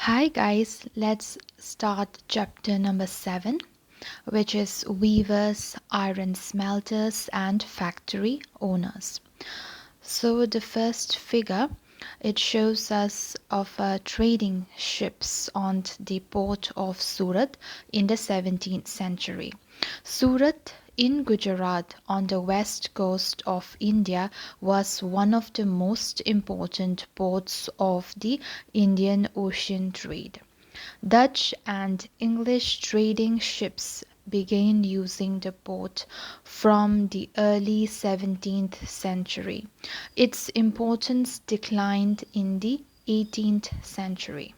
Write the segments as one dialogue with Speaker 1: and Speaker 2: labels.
Speaker 1: Hi guys, let's start chapter number 7, which is weavers, iron smelters, and factory owners. So the first figure, it shows us of trading ships on the port of Surat in the 17th century. Surat in Gujarat on the west coast of India was one of the most important ports of the Indian Ocean trade. Dutch and English trading ships began using the port from the early 17th century. Its importance declined in the 18th century.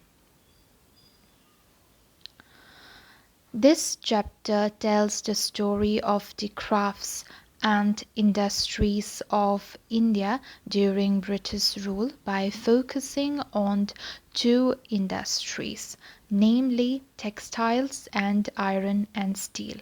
Speaker 1: This chapter tells the story of the crafts and industries of India during British rule by focusing on two industries, namely textiles and iron and steel.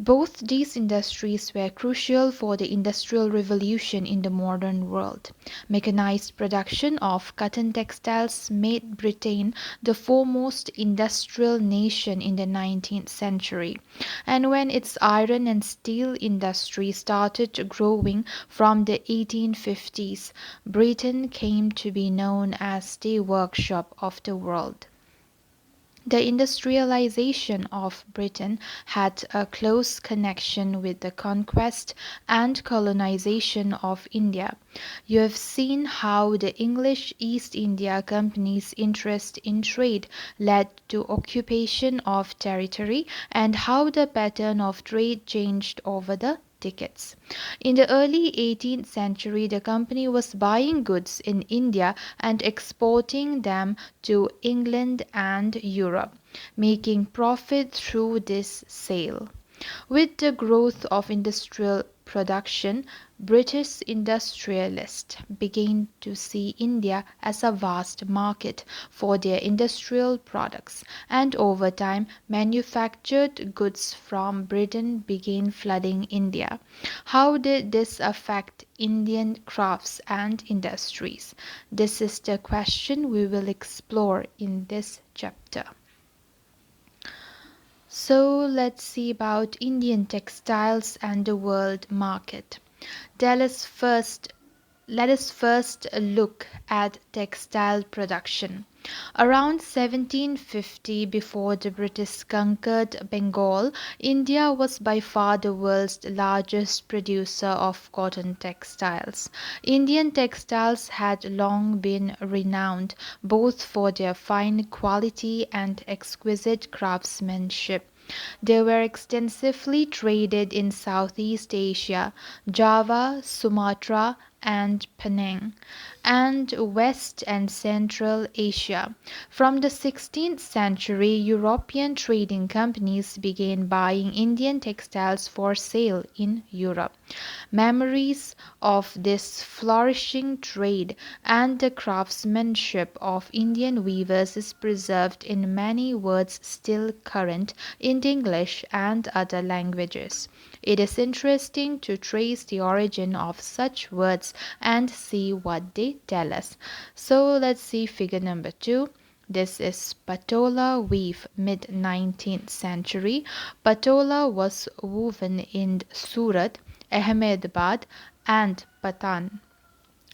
Speaker 1: Both these industries were crucial for the Industrial Revolution in the modern world. Mechanized production of cotton textiles made Britain the foremost industrial nation in the 19th century. And when its iron and steel industry started growing from the 1850s, Britain came to be known as the workshop of the world. The industrialization of Britain had a close connection with the conquest and colonization of India. You have seen how the English East India Company's interest in trade led to occupation of territory and how the pattern of trade changed over the decades. In the early 18th century, the company was buying goods in India and exporting them to England and Europe, making profit through this sale. With the growth of industrial production, British industrialists began to see India as a vast market for their industrial products, and over time, manufactured goods from Britain began flooding India. How did this affect Indian crafts and industries? This is the question we will explore in this chapter. So let's see about Indian textiles and the world market. Let us first let us first look at textile production. Around 1750, before the British conquered Bengal, India was by far the world's largest producer of cotton textiles. Indian textiles had long been renowned both for their fine quality and exquisite craftsmanship. They were extensively traded in Southeast Asia, Java, Sumatra, and Penang, and West and Central Asia. From the 16th century, European trading companies began buying Indian textiles for sale in Europe. Memories of this flourishing trade and the craftsmanship of Indian weavers is preserved in many words still current in English and other languages. It is interesting to trace the origin of such words and see what they tell us. So let's see figure number 2. This is Patola weave, mid-19th century. Patola was woven in Surat, Ahmedabad, and Patan.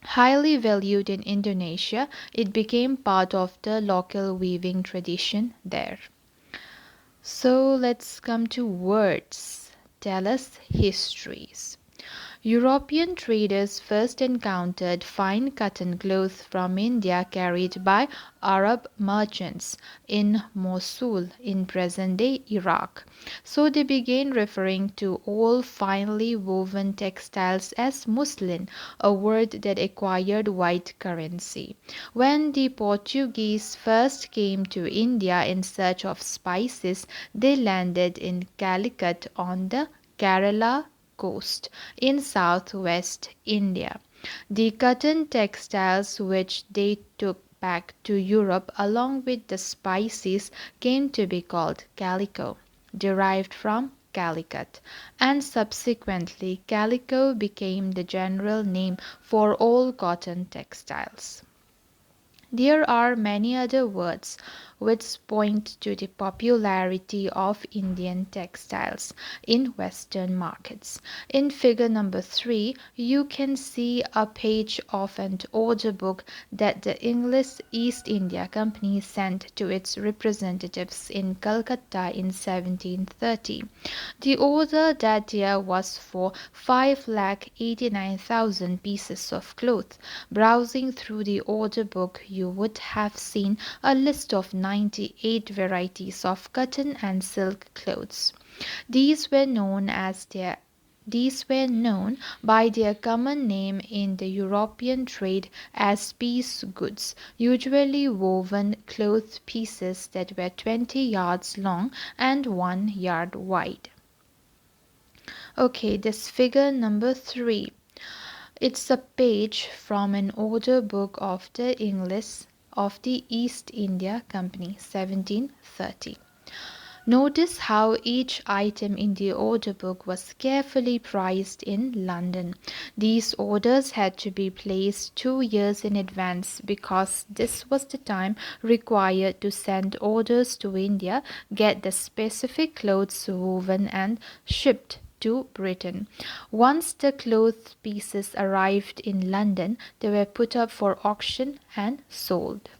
Speaker 1: Highly valued in Indonesia, it became part of the local weaving tradition there. So let's come to words. Tell us histories. European traders first encountered fine cotton cloth from India carried by Arab merchants in Mosul in present-day Iraq. So they began referring to all finely woven textiles as muslin, a word that acquired wide currency. When the Portuguese first came to India in search of spices, they landed in Calicut on the Kerala coast in southwest India. The cotton textiles which they took back to Europe along with the spices came to be called calico, derived from Calicut, and subsequently calico became the general name for all cotton textiles. There are many other words which point to the popularity of Indian textiles in Western markets. In figure number 3, you can see a page of an order book that the English East India Company sent to its representatives in Calcutta in 1730. The order that year was for 5,89,000 pieces of cloth. Browsing through the order book, you would have seen a list of 98 varieties of cotton and silk clothes. These were known as their these were known by their common name in the European trade as piece goods, usually woven cloth pieces that were 20 yards long and 1 yard wide. Okay, this figure number 3. It's a page from an order book of the East India Company, 1730. Notice how each item in the order book was carefully priced in London. These orders had to be placed 2 years in advance because this was the time required to send orders to India, get the specific clothes woven and shipped to Britain. Once the cloth pieces arrived in London, they were put up for auction and sold.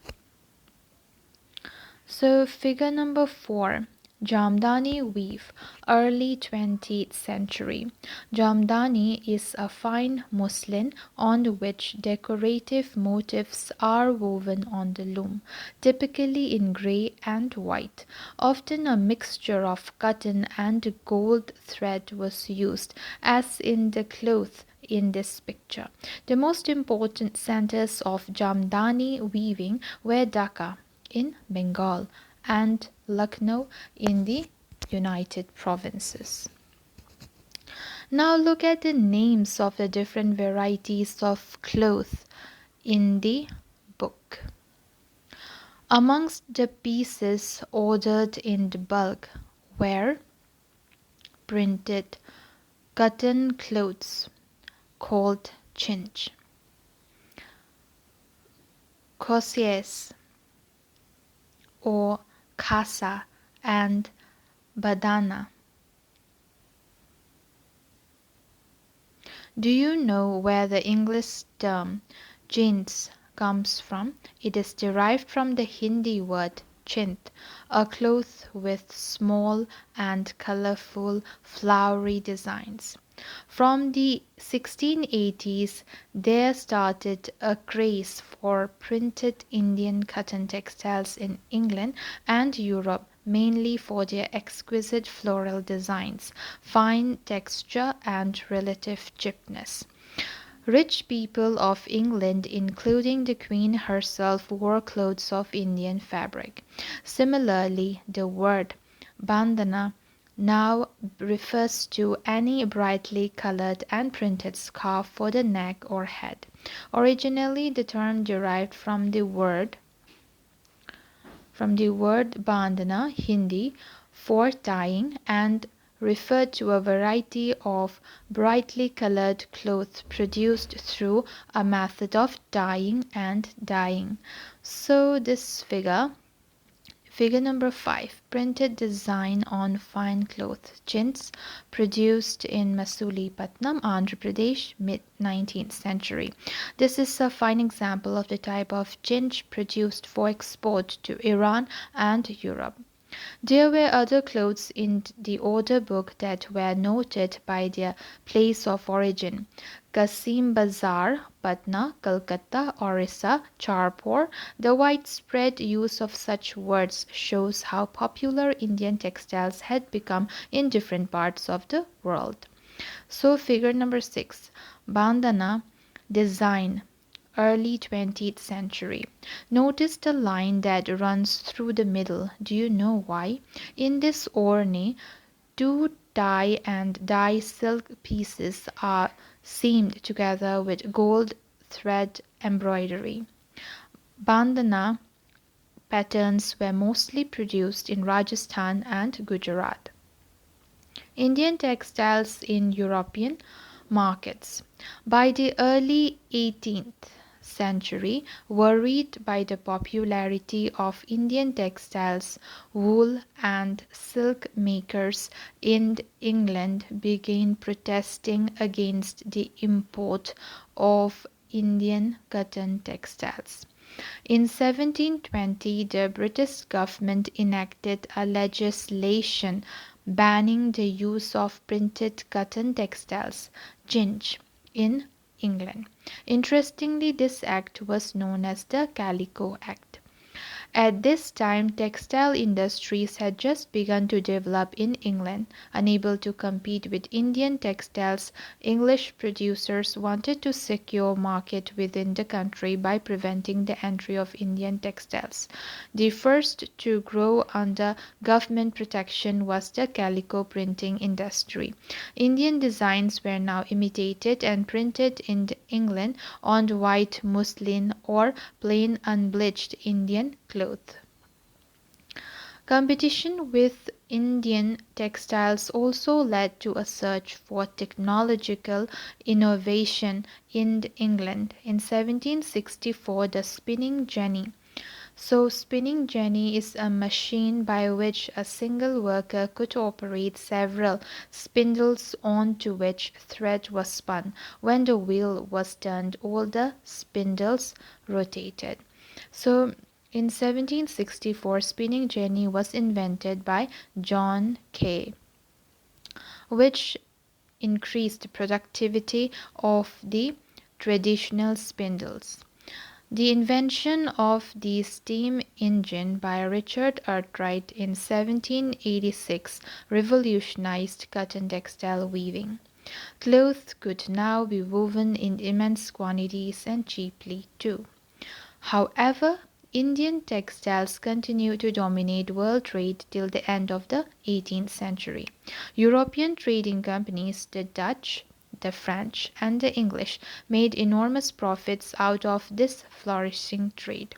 Speaker 1: So figure number 4. Jamdani weave, early 20th century. Jamdani is a fine muslin on which decorative motifs are woven on the loom, typically in grey and white. Often a mixture of cotton and gold thread was used, as in the cloth in this picture. The most important centers of Jamdani weaving were Dhaka in Bengal and Lucknow in the United Provinces. Now look at the names of the different varieties of cloth in the book. Amongst the pieces ordered in the bulk were printed cotton clothes called chinch, crochet or khasa and badana. Do you know where the English term jeans comes from? It is derived from the Hindi word chint, a cloth with small and colorful flowery designs. From the 1680s, there started a craze for printed Indian cotton textiles in England and Europe, mainly for their exquisite floral designs, fine texture, and relative cheapness. Rich people of England, including the Queen herself, wore clothes of Indian fabric. Similarly, the word bandana now refers to any brightly colored and printed scarf for the neck or head. Originally, the term derived from the word bandana, Hindi, for tying, and referred to a variety of brightly colored cloth produced through a method of dyeing and dyeing. So this Figure number 5. Printed design on fine cloth chintz produced in Masulipatam, Andhra Pradesh, mid-19th century. This is a fine example of the type of chintz produced for export to Iran and Europe. There were other clothes in the order book that were noted by their place of origin. Kasim Bazar, Patna, Calcutta, Orissa, Charpur. The widespread use of such words shows how popular Indian textiles had become in different parts of the world. So figure number 6. Bandana design, early 20th century. Notice the line that runs through the middle. Do you know why? In this orne, two tie and dye silk pieces are seamed together with gold thread embroidery. Bandana patterns were mostly produced in Rajasthan and Gujarat. Indian textiles in European markets. By the early 18th century, worried by the popularity of Indian textiles, wool and silk makers in England began protesting against the import of Indian cotton textiles. In 1720, the British government enacted a legislation banning the use of printed cotton textiles, ginge, in England. Interestingly, this act was known as the Calico Act. At this time, textile industries had just begun to develop in England. Unable to compete with Indian textiles, English producers wanted to secure market within the country by preventing the entry of Indian textiles. The first to grow under government protection was the calico printing industry. Indian designs were now imitated and printed in England on white muslin or plain unbleached Indian cloth. Competition with Indian textiles also led to a search for technological innovation in England. In 1764, the spinning jenny. Spinning jenny is a machine by which a single worker could operate several spindles onto which thread was spun. When the wheel was turned, all the spindles rotated. So, in 1764, spinning jenny was invented by John Kay, which increased the productivity of the traditional spindles. The invention of the steam engine by Richard Arkwright in 1786 revolutionized cotton textile weaving. Clothes could now be woven in immense quantities and cheaply too. However, Indian textiles continued to dominate world trade till the end of the 18th century. European trading companies, the Dutch, the French, and the English, made enormous profits out of this flourishing trade.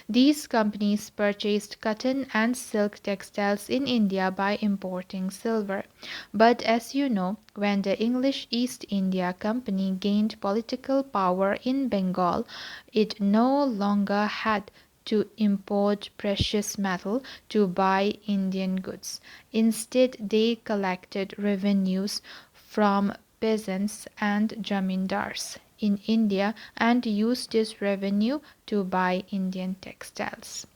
Speaker 1: These companies purchased cotton and silk textiles in India by importing silver. But as you know, when the English East India Company gained political power in Bengal, it no longer had to import precious metal to buy Indian goods. Instead, they collected revenues from peasants and jamindars in India and used this revenue to buy Indian textiles.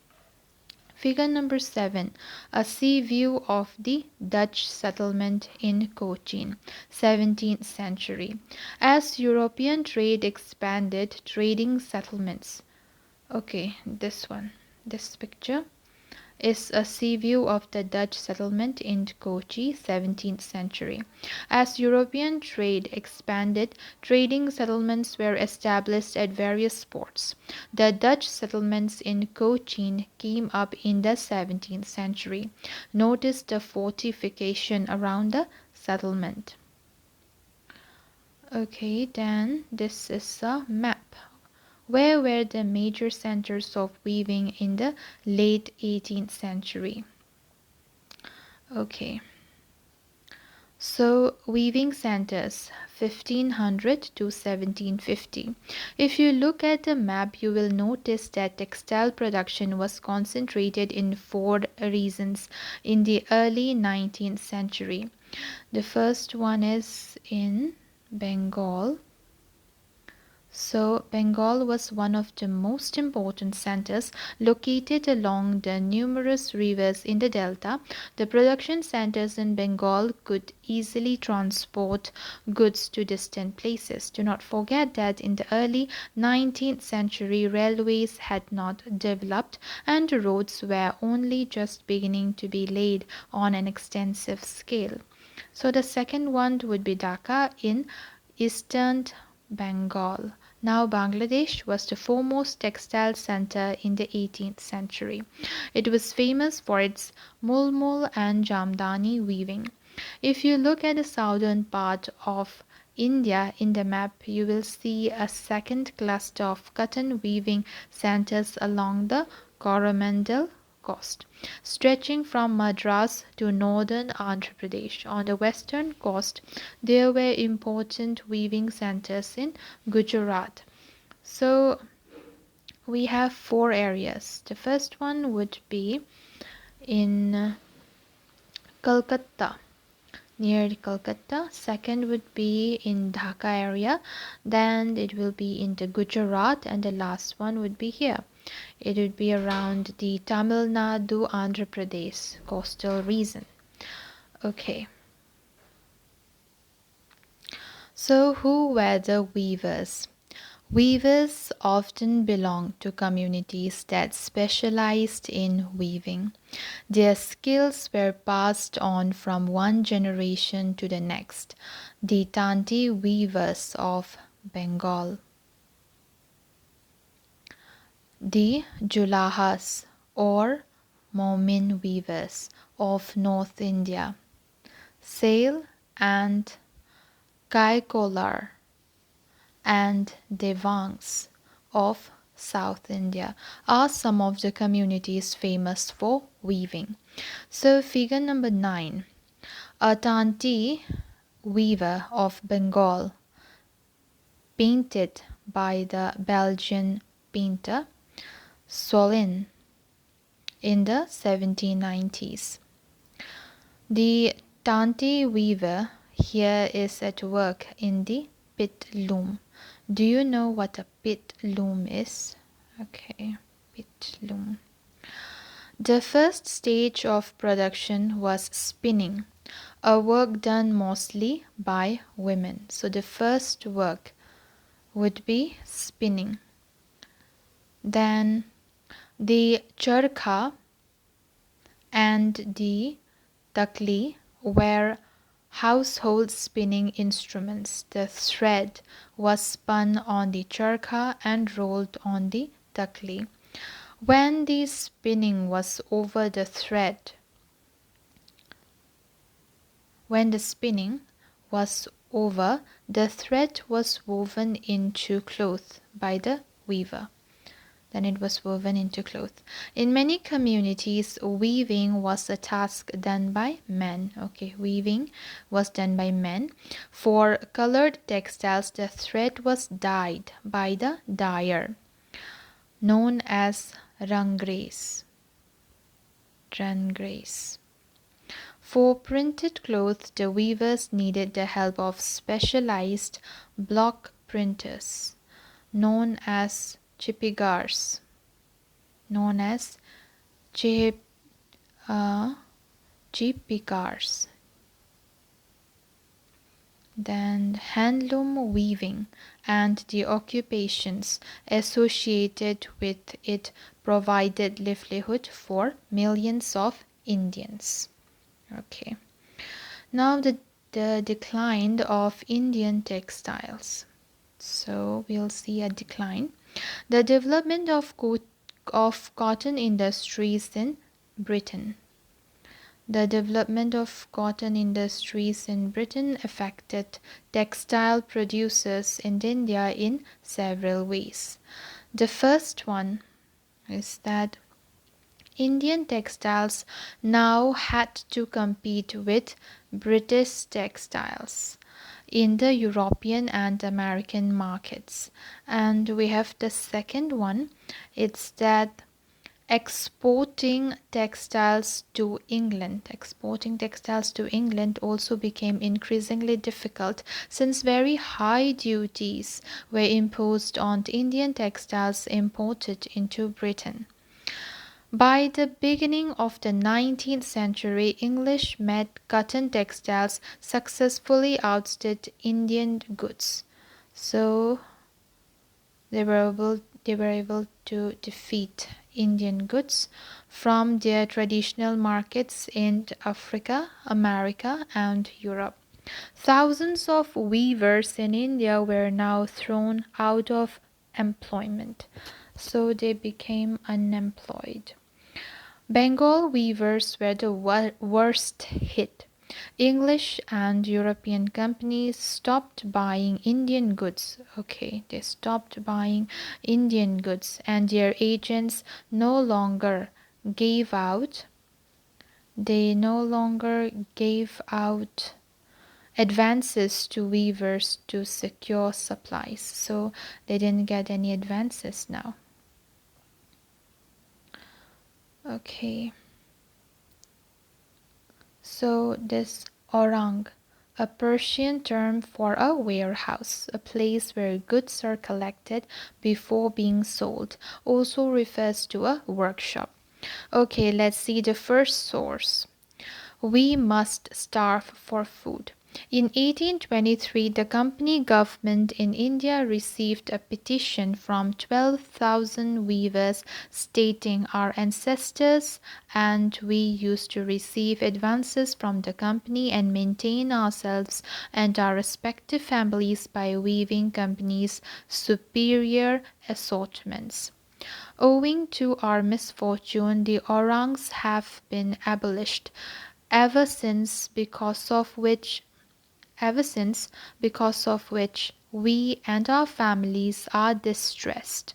Speaker 1: Figure number 7. A sea view of the Dutch settlement in Cochin, 17th century. As European trade expanded, trading settlements. Okay, this picture is a sea view of the Dutch settlement in Kochi, 17th century. As European trade expanded, trading settlements were established at various ports. The Dutch settlements in Cochin came up in the 17th century. Notice the fortification around the settlement. Okay, then this is a map. Where were the major centers of weaving in the late 18th century? Okay. So, weaving centers 1500 to 1750. If you look at the map, you will notice that textile production was concentrated in 4 regions in the early 19th century. The first one is in Bengal. So, Bengal was one of the most important centers located along the numerous rivers in the delta. The production centers in Bengal could easily transport goods to distant places. Do not forget that in the early 19th century, railways had not developed and roads were only just beginning to be laid on an extensive scale. So, the second one would be Dhaka in eastern Bengal. Now Bangladesh was the foremost textile center in the 18th century. It was famous for its mulmul and jamdani weaving. If you look at the southern part of India in the map, you will see a second cluster of cotton weaving centers along the Coromandel coast, stretching from Madras to northern Andhra Pradesh. On the western coast, there were important weaving centers in Gujarat. So, we have 4 areas. The first one would be in Kolkata, near Kolkata. Second would be in Dhaka area. Then it will be in the Gujarat, and the last one would be here. It would be around the Tamil Nadu, Andhra Pradesh coastal region. Okay. So who were the weavers? Weavers often belonged to communities that specialized in weaving. Their skills were passed on from one generation to the next. The Tanti weavers of Bengal. The Julahas or Momin weavers of North India. Sale and Kaikolar and Devangs of South India are some of the communities famous for weaving. So figure number 9. A Tanti weaver of Bengal, painted by the Belgian painter Solin in the 1790s. The Tanti weaver here is at work in the pit loom. Do you know what a pit loom is? Okay, pit loom. The first stage of production was spinning, a work done mostly by women. So the first work would be spinning. Then the charkha and the takli were household spinning instruments. The thread was spun on the charkha and rolled on the takli. When the spinning was over, the thread was woven into cloth by the weaver. Then it was woven into cloth. In many communities, weaving was a task done by men. Okay, weaving was done by men. For colored textiles, the thread was dyed by the dyer, known as rangres. For printed cloth, the weavers needed the help of specialized block printers, known as chipigars. Chipigars. Then handloom weaving and the occupations associated with it provided livelihood for millions of Indians. Okay. Now the decline of Indian textiles. So we'll see a decline. The development of cotton industries in Britain. The development of cotton industries in Britain affected textile producers in India in several ways. The first one is that Indian textiles now had to compete with British textiles in the European and American markets. And we have the second one, it's that exporting textiles to England also became increasingly difficult since very high duties were imposed on Indian textiles imported into Britain. By the beginning of the 19th century, English-made cotton textiles successfully ousted Indian goods. So they were able to defeat Indian goods from their traditional markets in Africa, America, and Europe. Thousands of weavers in India were now thrown out of employment, so they became unemployed. Bengal weavers were the worst hit. English and European companies stopped buying Indian goods. Okay, they stopped buying Indian goods, and their agents no longer gave out advances to weavers to secure supplies. So they didn't get any advances now. Okay, so this orang, a Persian term for a warehouse, a place where goods are collected before being sold, also refers to a workshop. Okay, let's see the first source. We must starve for food. In 1823, the company government in India received a petition from 12,000 weavers stating our ancestors and we used to receive advances from the company and maintain ourselves and our respective families by weaving company's superior assortments. Owing to our misfortune, the orangs have been abolished, ever since because of which we and our families are distressed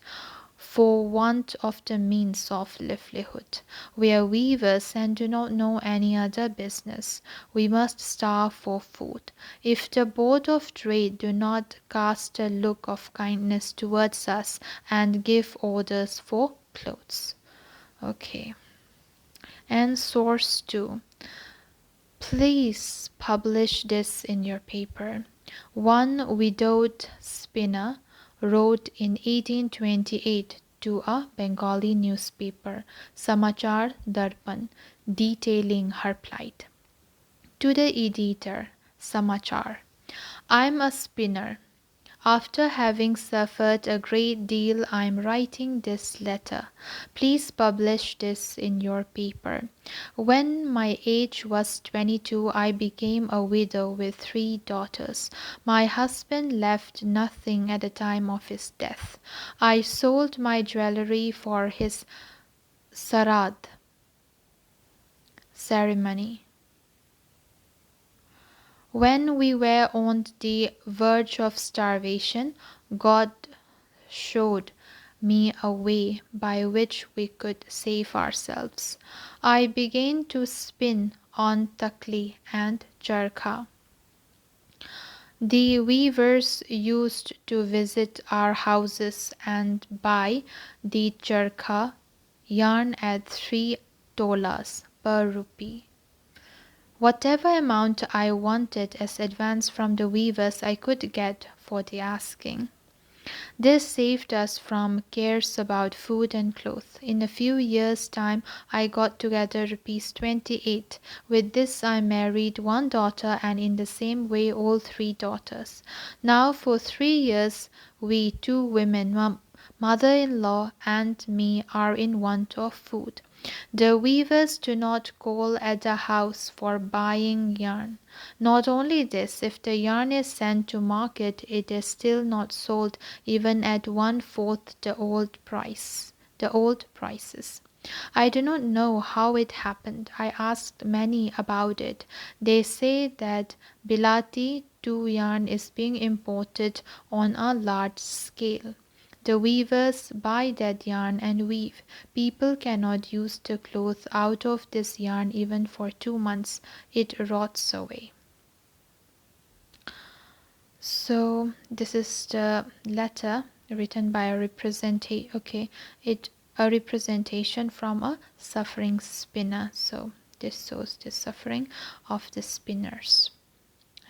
Speaker 1: for want of the means of livelihood. We are weavers and do not know any other business. We must starve for food. If the Board of Trade do not cast a look of kindness towards us and give orders for clothes. Okay. And source 2. Please publish this in your paper. One widowed spinner wrote in 1828 to a Bengali newspaper, Samachar Darpan, detailing her plight. To the editor, Samachar, I am a spinner. After having suffered a great deal, I am writing this letter. Please publish this in your paper. When my age was 22, I became a widow with 3 daughters. My husband left nothing at the time of his death. I sold my jewelry for his sarad ceremony. When we were on the verge of starvation, God showed me a way by which we could save ourselves. I began to spin on takli and charkha. The weavers used to visit our houses and buy the charkha yarn at 3 tolas per rupee. Whatever amount I wanted as advance from the weavers I could get for the asking. This saved us from cares about food and clothes. In a few years' time I got together rupees 28. With this I married 1 daughter and in the same way all 3 daughters. Now for 3 years we 2 women, mother-in-law and me, are in want of food. The weavers do not call at the house for buying yarn. Not only this, if the yarn is sent to market, it is still not sold even at 1/4 the old prices. I do not know how it happened. I asked many about it. They say that Bilati 2 yarn is being imported on a large scale. The weavers buy that yarn and weave. People cannot use the cloth out of this yarn even for 2 months. It rots away. So this is the letter written by a representation from a suffering spinner. So this shows the suffering of the spinners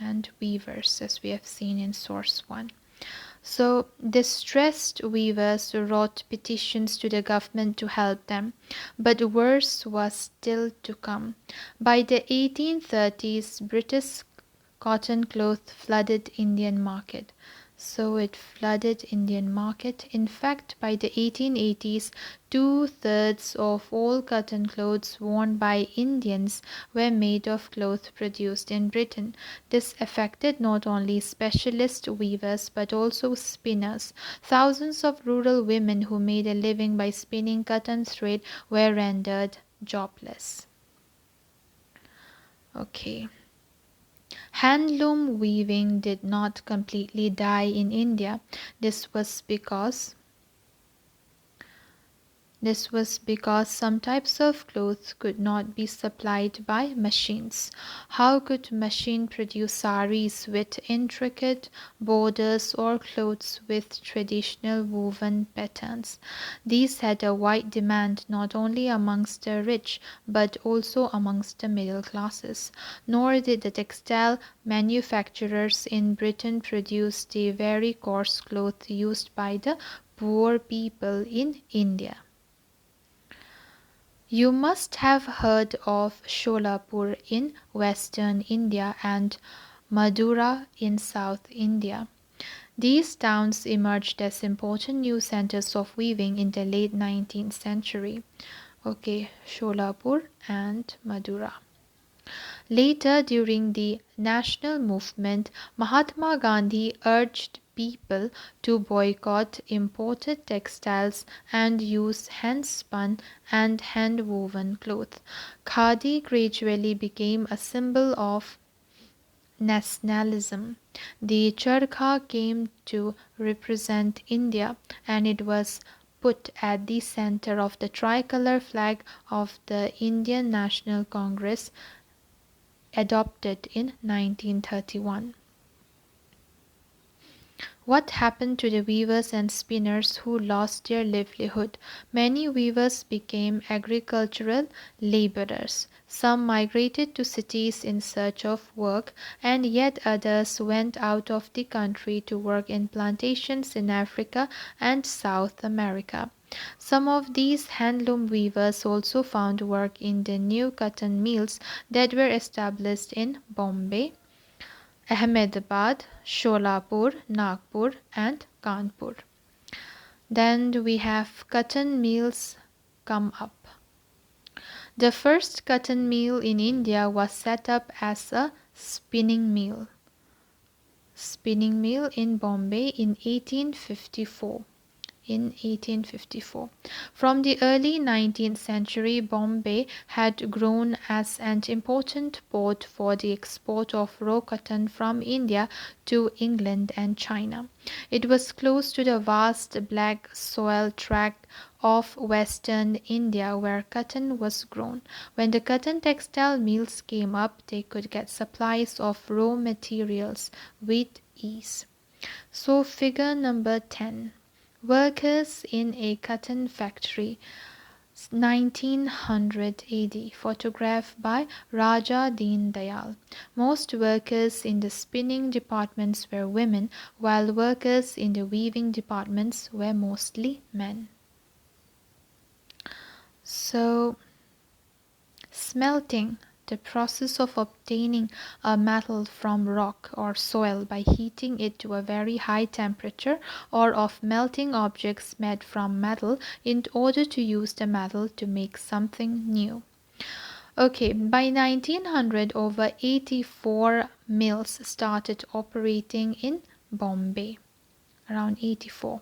Speaker 1: and weavers, as we have seen in source 1. So distressed weavers wrote petitions to the government to help them, but worse was still to come. By the 1830s, British cotton cloth flooded Indian market. So it flooded Indian market. In fact, by the 1880s, 2/3 of all cotton clothes worn by Indians were made of cloth produced in Britain. This affected not only specialist weavers but also spinners. Thousands of rural women who made a living by spinning cotton thread were rendered jobless. Okay. Handloom weaving did not completely die in India. This was because This was because some types of clothes could not be supplied by machines. How could machine produce saris with intricate borders or clothes with traditional woven patterns? These had a wide demand not only amongst the rich but also amongst the middle classes. Nor did the textile manufacturers in Britain produce the very coarse cloth used by the poor people in India. You must have heard of Sholapur in western India and Madura in South India. These towns emerged as important new centers of weaving in the late 19th century. Okay, Sholapur and Madura. Later, during the national movement, Mahatma Gandhi urged people to boycott imported textiles and use hand-spun and hand-woven cloth. Khadi gradually became a symbol of nationalism. The charkha came to represent India, and it was put at the center of the tricolor flag of the Indian National Congress adopted in 1931. What happened to the weavers and spinners who lost their livelihood? Many weavers became agricultural laborers. Some migrated to cities in search of work, and yet others went out of the country to work in plantations in Africa and South America. Some of these handloom weavers also found work in the new cotton mills that were established in Bombay, Ahmedabad, Sholapur, Nagpur, and Kanpur. Then we have cotton mills come up. The first cotton mill in India was set up as a spinning mill in Bombay in 1854. From the early 19th century, Bombay had grown as an important port for the export of raw cotton from India to England and China. It was close to the vast black soil tract of western India where cotton was grown. When the cotton textile mills came up, they could get supplies of raw materials with ease. So figure number 10. Workers in a cotton factory, 1900 AD, photograph by Raja Deen Dayal. Most workers in the spinning departments were women, while workers in the weaving departments were mostly men. So, smelting, the process of obtaining a metal from rock or soil by heating it to a very high temperature, or of melting objects made from metal in order to use the metal to make something new. Okay, by 1900 over 84 mills started operating in Bombay, around 84.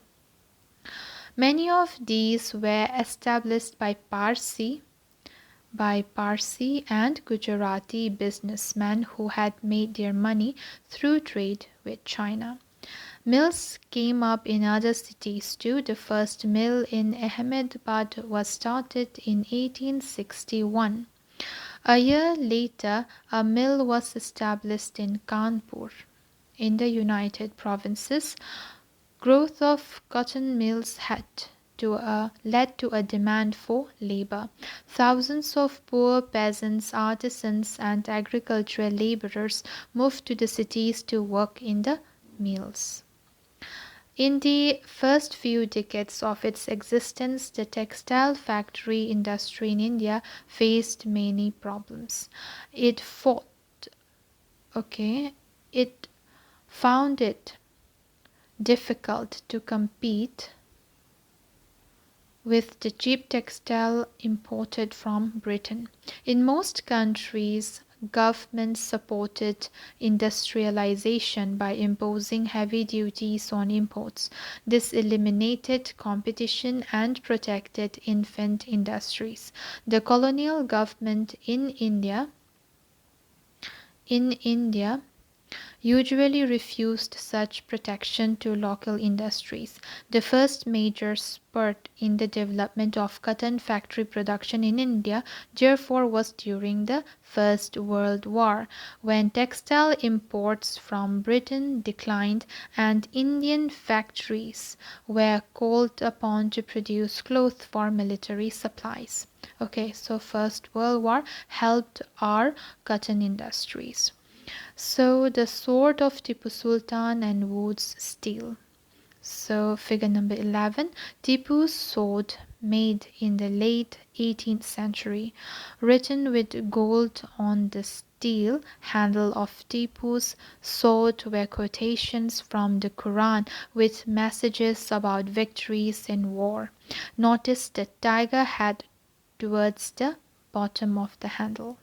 Speaker 1: Many of these were established by Parsi and Gujarati businessmen who had made their money through trade with China. Mills came up in other cities too. The first mill in Ahmedabad was started in 1861. A year later, a mill was established in Kanpur, in the United Provinces. Growth of cotton mills led to a demand for labor. Thousands of poor peasants, artisans, and agricultural laborers moved to the cities to work in the mills. In the first few decades of its existence, the textile factory industry in India faced many problems. It fought, it found it difficult to compete with the cheap textile imported from Britain. In most countries, governments supported industrialization by imposing heavy duties on imports. This eliminated competition and protected infant industries. The colonial government in India usually refused such protection to local industries. The first major spurt in the development of cotton factory production in India, therefore, was during the First World War, when textile imports from Britain declined and Indian factories were called upon to produce cloth for military supplies. Okay, so First World War helped our cotton industries. So the sword of Tipu Sultan and Wood's steel. So figure number 11, Tipu's sword made in the late 18th century, written with gold on the steel handle of Tipu's sword were quotations from the Quran with messages about victories in war. Notice the tiger head towards the bottom of the handle.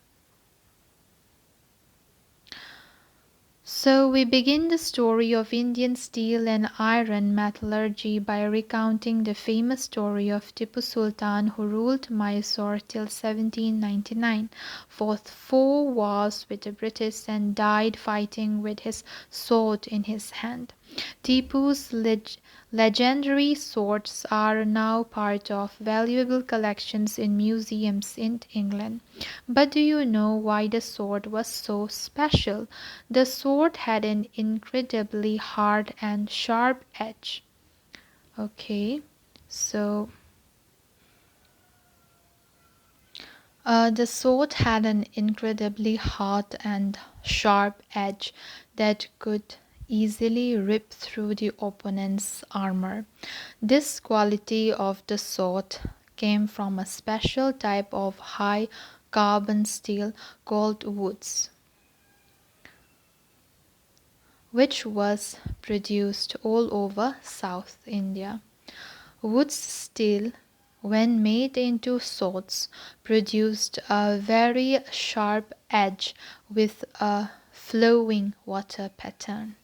Speaker 1: So we begin the story of Indian steel and iron metallurgy by recounting the famous story of Tipu Sultan who ruled Mysore till 1799, fought 4 wars with the British and died fighting with his sword in his hand. Tipu's legendary swords are now part of valuable collections in museums in England. But do you know why the sword was so special? The sword had an incredibly hard and sharp edge. Okay, so the sword had an incredibly hard and sharp edge that could easily rip through the opponent's armor. This quality of the sword came from a special type of high carbon steel called woods, which was produced all over South India. Wood steel, when made into swords, produced a very sharp edge with a flowing water pattern.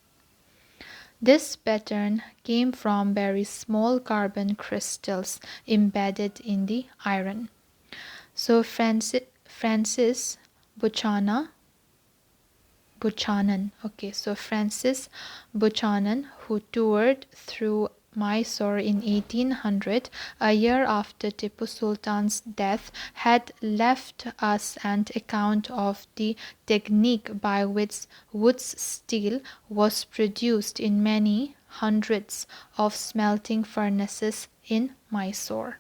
Speaker 1: This pattern came from very small carbon crystals embedded in the iron. So Francis Francis Buchanan, who toured through Mysore in 1800, a year after Tipu Sultan's death, had left us an account of the technique by which wood's steel was produced in many hundreds of smelting furnaces in Mysore.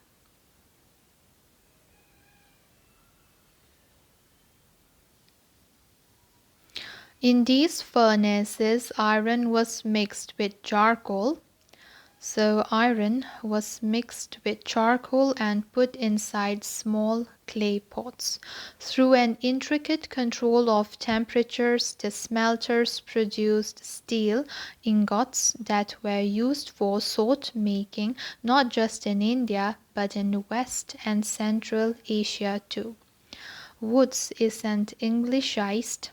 Speaker 1: In these furnaces, iron was mixed with charcoal. So iron was mixed with charcoal and put inside small clay pots. Through an intricate control of temperatures, the smelters produced steel ingots that were used for sword making not just in India but in West and Central Asia too. Woods is an Englishized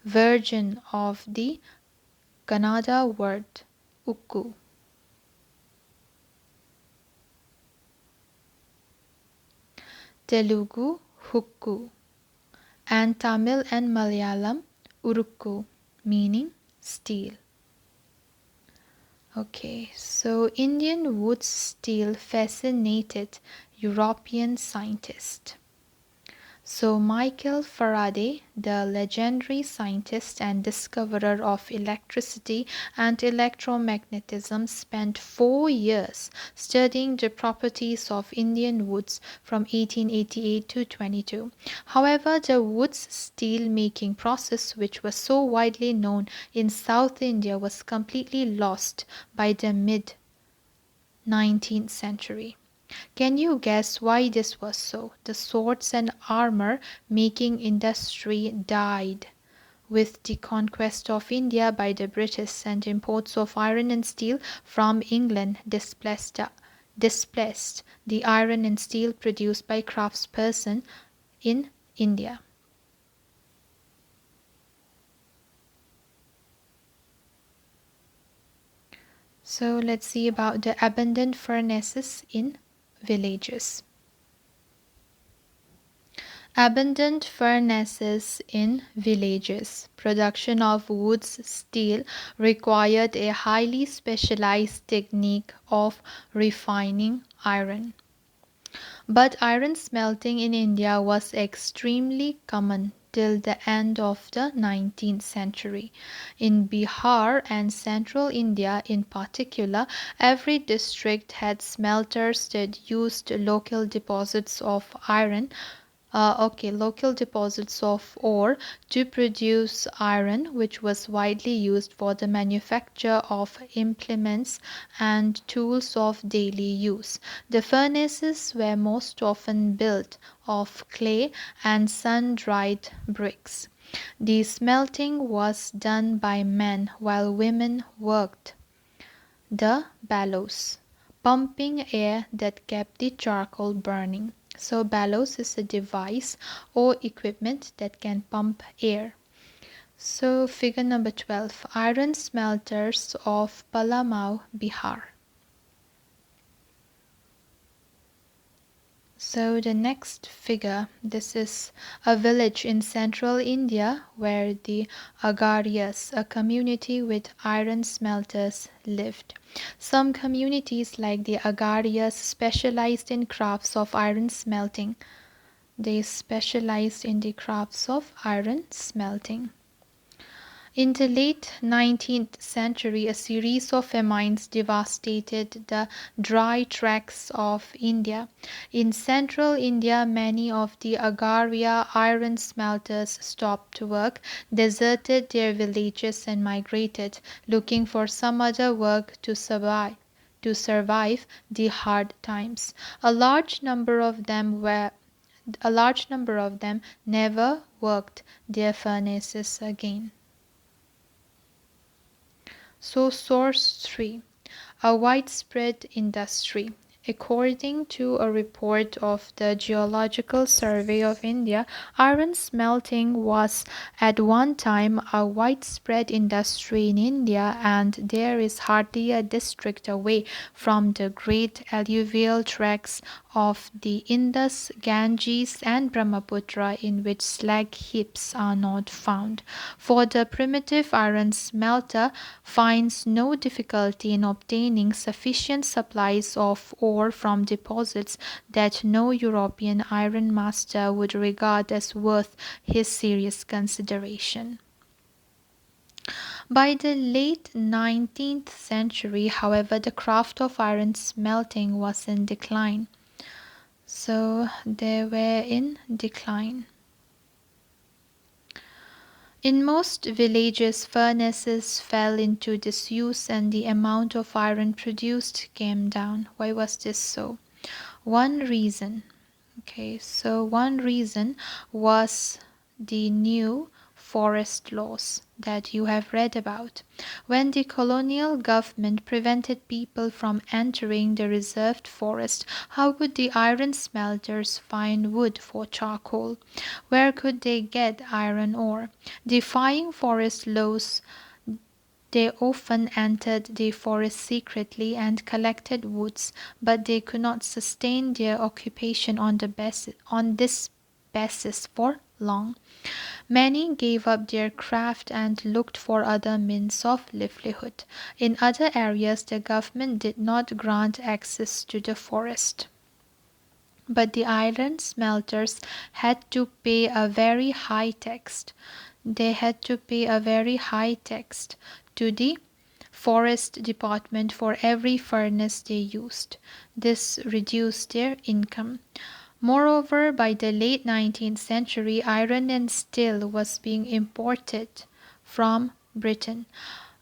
Speaker 1: version of the Kannada word ukku. Telugu hukku, and Tamil and Malayalam urukku, meaning steel. Okay, so Indian wood steel fascinated European scientists. So Michael Faraday, the legendary scientist and discoverer of electricity and electromagnetism, spent 4 years studying the properties of Indian woods from 1888 to 22. However, the woods steel making process, which was so widely known in South India, was completely lost by the mid 19th century. Can you guess why this was so? The swords and armor making industry died with the conquest of India by the British, and imports of iron and steel from England displaced the iron and steel produced by craftspersons in India. So let's see about the abandoned furnaces in villages. Abundant furnaces in villages. Production of wood's steel required a highly specialized technique of refining iron. But iron smelting in India was extremely common till the end of the 19th century. In Bihar and central India in particular, every district had smelters that used local deposits of ore to produce iron, which was widely used for the manufacture of implements and tools of daily use. The furnaces were most often built of clay and sun-dried bricks. The smelting was done by men while women worked the bellows, pumping air that kept the charcoal burning. So bellows is a device or equipment that can pump air. So figure number 12, iron smelters of Palamau, Bihar. So the next figure, this is a village in central India where the Agarias, a community with iron smelters, lived. Some communities like the Agarias specialized in crafts of iron smelting. They specialized in the crafts of iron smelting. In the late 19th century, a series of famines devastated the dry tracts of India. In central India, many of the Agaria iron smelters stopped work, deserted their villages, and migrated, looking for some other work to survive the hard times. A large number of them never worked their furnaces again. So source 3, a widespread industry. According to a report of the Geological Survey of India, iron smelting was at one time a widespread industry in India, and there is hardly a district away from the great alluvial tracts of the Indus, Ganges, and Brahmaputra in which slag heaps are not found. For the primitive iron smelter finds no difficulty in obtaining sufficient supplies of ore from deposits that no European iron master would regard as worth his serious consideration. By the late 19th century, however, the craft of iron smelting was in decline. So they were in decline. In most villages, furnaces fell into disuse and the amount of iron produced came down. Why was this so? One reason was the new forest laws that you have read about. When the colonial government prevented people from entering the reserved forest, how could the iron smelters find wood for charcoal? Where could they get iron ore? Defying forest laws, they often entered the forest secretly and collected woods, but they could not sustain their occupation on this basis for long. Many gave up their craft and looked for other means of livelihood. In other areas, the government did not grant access to the forest. But the iron smelters had to pay a very high tax. They had to pay a very high tax to the forest department for every furnace they used. This reduced their income. Moreover, by the late 19th century, iron and steel was being imported from Britain.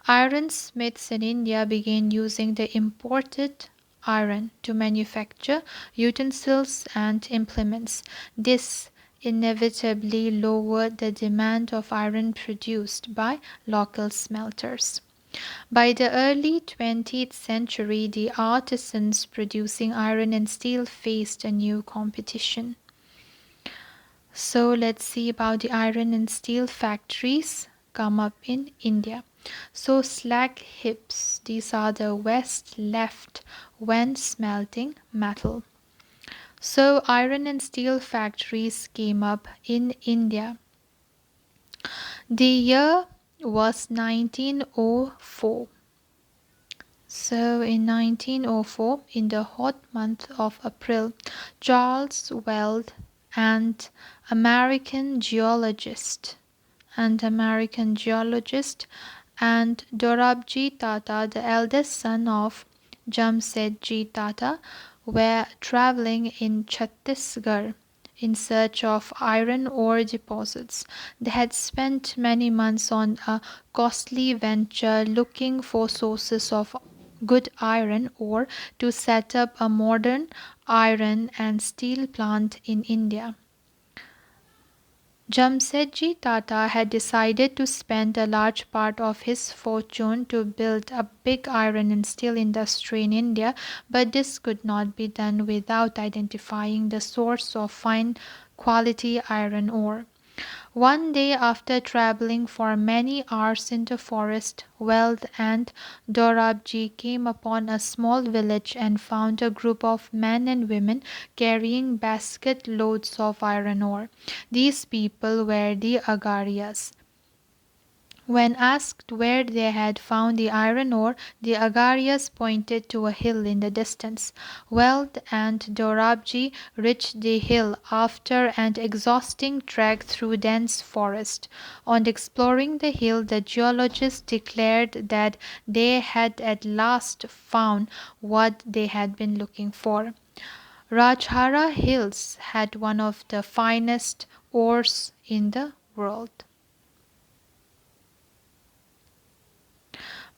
Speaker 1: Ironsmiths in India began using the imported iron to manufacture utensils and implements. This inevitably lowered the demand of iron produced by local smelters. By the early 20th century, the artisans producing iron and steel faced a new competition. So let's see about the iron and steel factories come up in India. So slag heaps, these are the waste left when smelting metal. So iron and steel factories came up in India. The year was 1904. So in 1904, in the hot month of April, Charles Weld, and American geologist American geologist and Dorabji Tata, the eldest son of Jamsetji Tata, were traveling in Chhattisgarh in search of iron ore deposits. They had spent many months on a costly venture looking for sources of good iron ore to set up a modern iron and steel plant in India. Jamsetji Tata had decided to spend a large part of his fortune to build a big iron and steel industry in India, but this could not be done without identifying the source of fine quality iron ore. One day, after traveling for many hours in the forest, Weld and Dorabji came upon a small village and found a group of men and women carrying basket loads of iron ore. These people were the Agarias. When asked where they had found the iron ore, the Agarias pointed to a hill in the distance. Weld and Dorabji reached the hill after an exhausting trek through dense forest. On exploring the hill, the geologists declared that they had at last found what they had been looking for. Rajhara Hills had one of the finest ores in the world.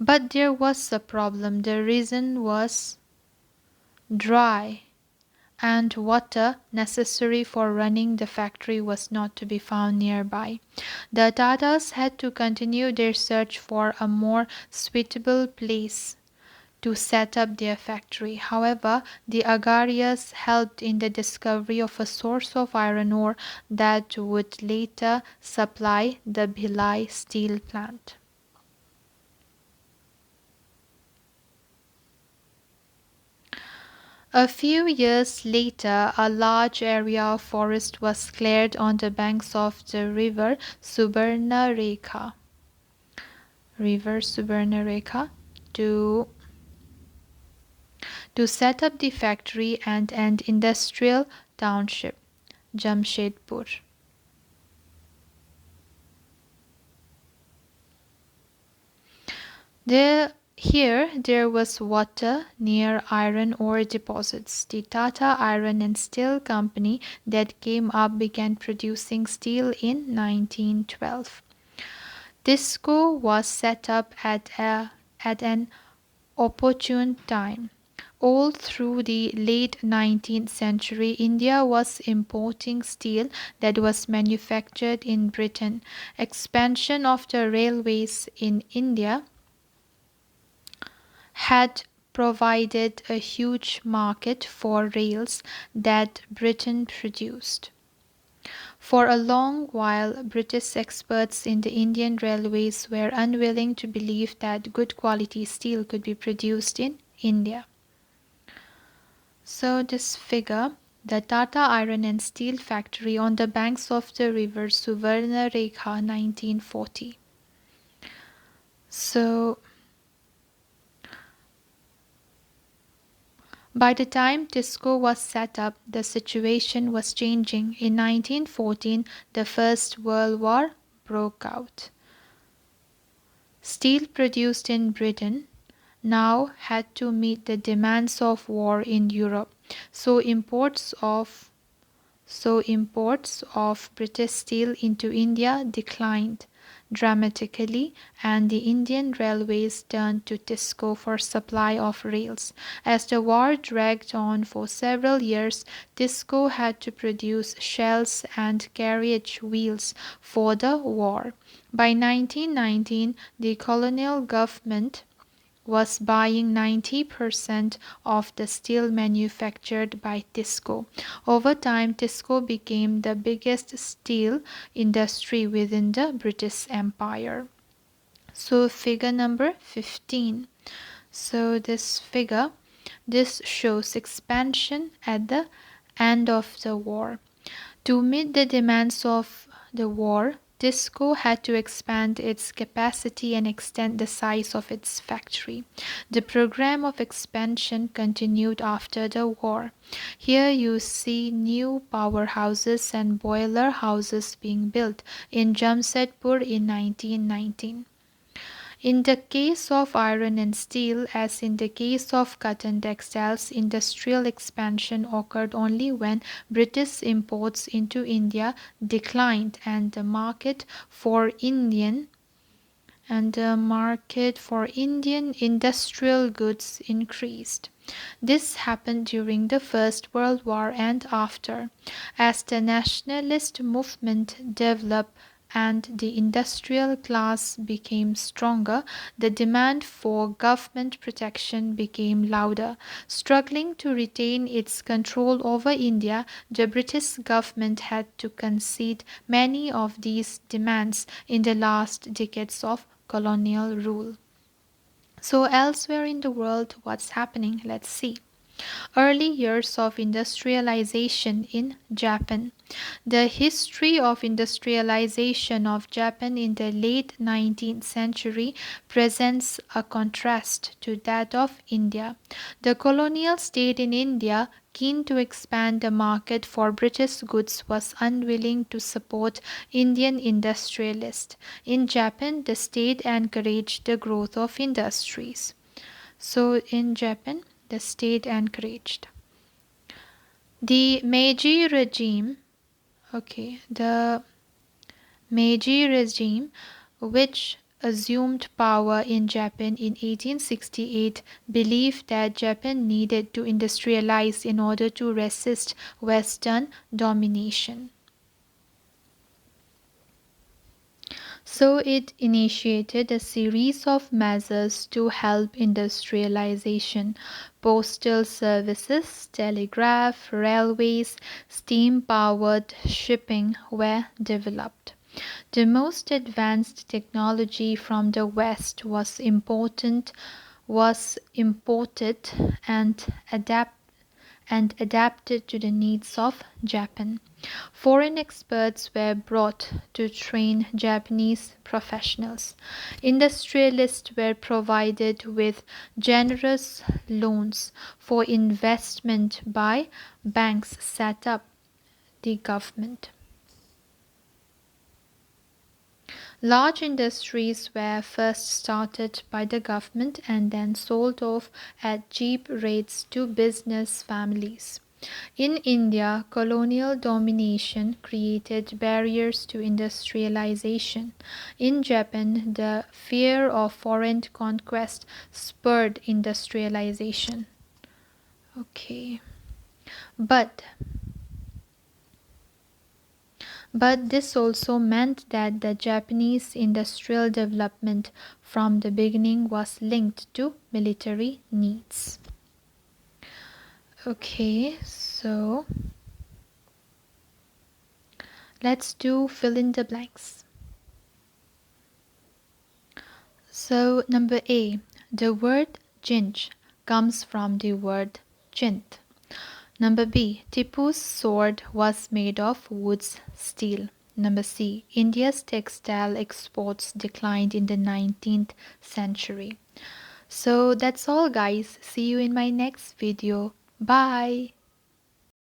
Speaker 1: But there was a problem. The reason was dry, and water necessary for running the factory was not to be found nearby. The Tatas had to continue their search for a more suitable place to set up their factory. However, the Agarias helped in the discovery of a source of iron ore that would later supply the Bhilai steel plant. A few years later, a large area of forest was cleared on the banks of the river Subarnarekha to set up the factory and an industrial township, Jamshedpur. There was water near iron ore deposits. The Tata Iron and Steel Company that came up began producing steel in 1912. Tisco was set up at an opportune time. All through the late 19th century, India was importing steel that was manufactured in Britain. Expansion of the railways in India had provided a huge market for rails that Britain produced. For a long while, British experts in the Indian railways were unwilling to believe that good quality steel could be produced in India. So this figure, the Tata Iron and Steel Factory on the banks of the river Suvarnarekha 1940. So by the time Tisco was set up, the situation was changing. In 1914, the First World War broke out. Steel produced in Britain now had to meet the demands of war in Europe, so imports of British steel into India declined dramatically, and the Indian railways turned to Tisco for supply of rails. As the war dragged on for several years, Tisco had to produce shells and carriage wheels for the war. By 1919, the colonial government was buying 90% of the steel manufactured by Tisco. Over time, Tisco became the biggest steel industry within the British Empire. So figure number 15. So this shows expansion at the end of the war. To meet the demands of the war, Tisco had to expand its capacity and extend the size of its factory. The program of expansion continued after the war. Here you see new powerhouses and boiler houses being built in Jamshedpur in 1919. In the case of iron and steel, as in the case of cotton textiles, industrial expansion occurred only when British imports into India declined and the market for Indian industrial goods increased. This happened during the First World War and after. As the nationalist movement developed and the industrial class became stronger, the demand for government protection became louder. Struggling to retain its control over India, the British government had to concede many of these demands in the last decades of colonial rule. So, elsewhere in the world, what's happening? Let's see. Early years of industrialization in Japan. The history of industrialization of Japan in the late 19th century presents a contrast to that of India. The colonial state in India, keen to expand the market for British goods, was unwilling to support Indian industrialists. In Japan, the state encouraged the growth of industries. So, in Japan, the state encouraged. The Meiji regime, the Meiji regime, which assumed power in Japan in 1868, believed that Japan needed to industrialize in order to resist Western domination. So it initiated a series of measures to help industrialization. Postal services, telegraph, railways, steam-powered shipping were developed. The most advanced technology from the West was imported and adapted to the needs of Japan. Foreign experts were brought to train Japanese professionals. Industrialists were provided with generous loans for investment by banks set up the government. Large industries were first started by the government and then sold off at cheap rates to business families. In India, colonial domination created barriers to industrialization. In Japan, the fear of foreign conquest spurred industrialization. Okay. But this also meant that the Japanese industrial development from the beginning was linked to military needs. Okay, so let's do fill in the blanks. So, number A, the word Jinj comes from the word Jint. Number B, Tipu's sword was made of wood's steel. Number C, India's textile exports declined in the 19th century. So that's all guys. See you in my next video. Bye.